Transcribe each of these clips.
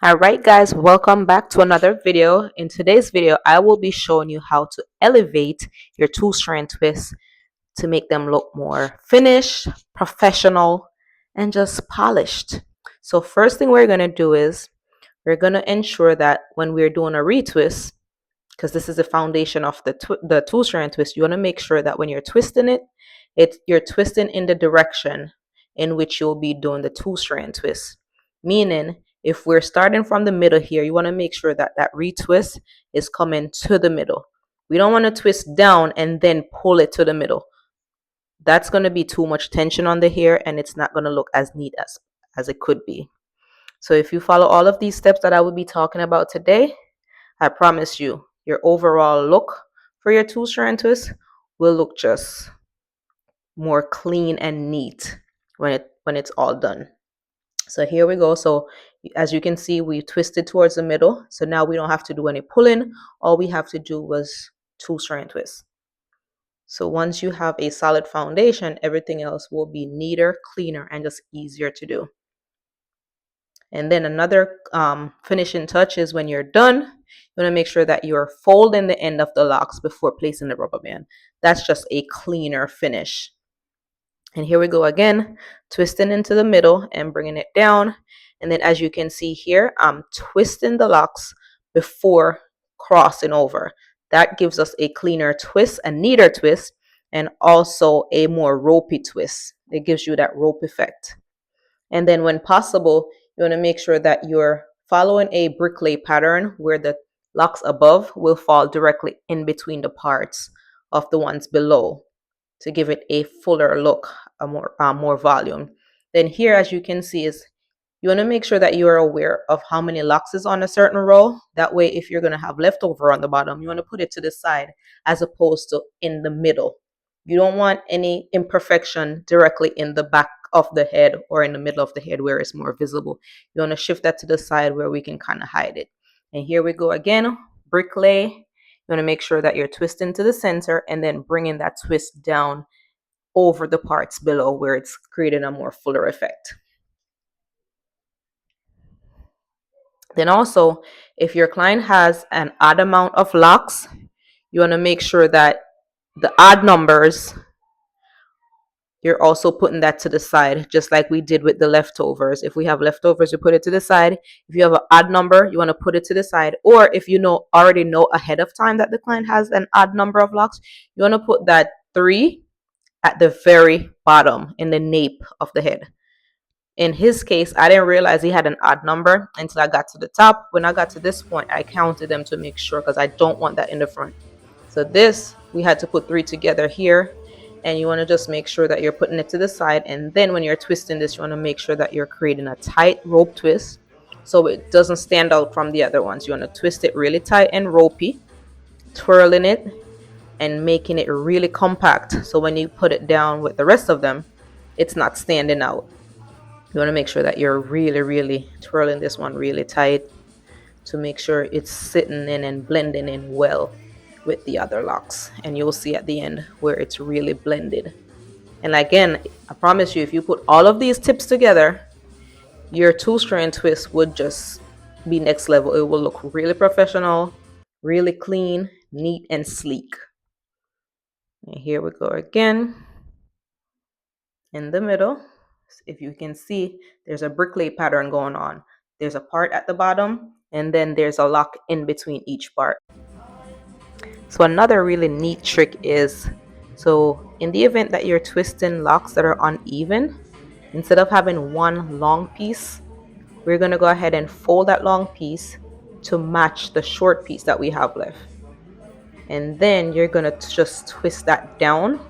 All right, guys, welcome back to another video. In today's video, I will be showing you how to elevate your two-strand twists to make them look more finished, professional, and just polished. So first thing we're going to do is we're going to ensure that when we're doing a retwist, because this is the foundation of the two-strand twist, you want to make sure that when you're twisting it, you're twisting in the direction in which you'll be doing the two-strand twist. Meaning, if we're starting from the middle here, you want to make sure that that retwist is coming to the middle. We don't want to twist down and then pull it to the middle. That's going to be too much tension on the hair and it's not going to look as neat as it could be. So if you follow all of these steps that I will be talking about today, I promise you, your overall look for your two-strand twist will look just more clean and neat when it's all done. So here we go. So as you can see, we twisted towards the middle. So now we don't have to do any pulling. All we have to do was two-strand twist. So once you have a solid foundation, everything else will be neater, cleaner, and just easier to do. And then another finishing touch is when you're done, you want to make sure that you're folding the end of the locks before placing the rubber band. That's just a cleaner finish. And here we go again, twisting into the middle and bringing it down. And then as you can see here, I'm twisting the locks before crossing over. That gives us a cleaner twist, a neater twist, and also a more ropey twist. It gives you that rope effect. And then when possible, you want to make sure that you're following a bricklay pattern where the locks above will fall directly in between the parts of the ones below to give it a fuller look, a more volume. Then here, as you can see, is you want to make sure that you are aware of how many locks is on a certain row. That way, if you're going to have leftover on the bottom, you want to put it to the side as opposed to in the middle. You don't want any imperfection directly in the back of the head or in the middle of the head where it's more visible. You want to shift that to the side where we can kind of hide it. And here we go again, bricklay. You want to make sure that you're twisting to the center and then bringing that twist down over the parts below where it's creating a more fuller effect. Then also, if your client has an odd amount of locks, you want to make sure that the odd numbers, you're also putting that to the side, just like we did with the leftovers. If we have leftovers, you put it to the side. If you have an odd number, you want to put it to the side. Or if you already know ahead of time that the client has an odd number of locks, you want to put that 3 at the very bottom in the nape of the head. In his case, I didn't realize he had an odd number until I got to the top. When I got to this point, I counted them to make sure because I don't want that in the front. So this, we had to put 3 together here. And you want to just make sure that you're putting it to the side. And then when you're twisting this, you want to make sure that you're creating a tight rope twist so it doesn't stand out from the other ones. You want to twist it really tight and ropey, twirling it and making it really compact. So when you put it down with the rest of them, it's not standing out. You want to make sure that you're really twirling this one really tight to make sure it's sitting in and blending in well with the other locks. And you'll see at the end where it's really blended. And again, I promise you, if you put all of these tips together, your two-strand twist would just be next level. It will look really professional, really clean, neat, and sleek. And here we go again. In the middle, if you can see, there's a bricklay pattern going on. There's a part at the bottom, and then there's a lock in between each part. So another really neat trick is, so in the event that you're twisting locks that are uneven, instead of having one long piece, we're going to go ahead and fold that long piece to match the short piece that we have left. And then you're going to just twist that down,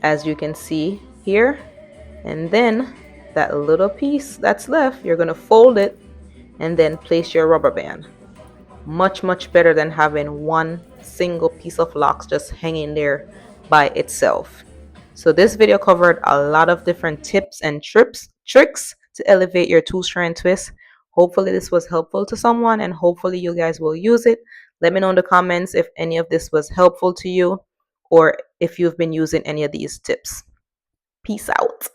as you can see here. And then that little piece that's left, you're going to fold it and then place your rubber band. Much better than having one single piece of locks just hanging there by itself. So this video covered a lot of different tips and tricks to elevate your two-strand twist. Hopefully this was helpful to someone and hopefully you guys will use it. Let me know in the comments if any of this was helpful to you or if you've been using any of these tips. Peace out.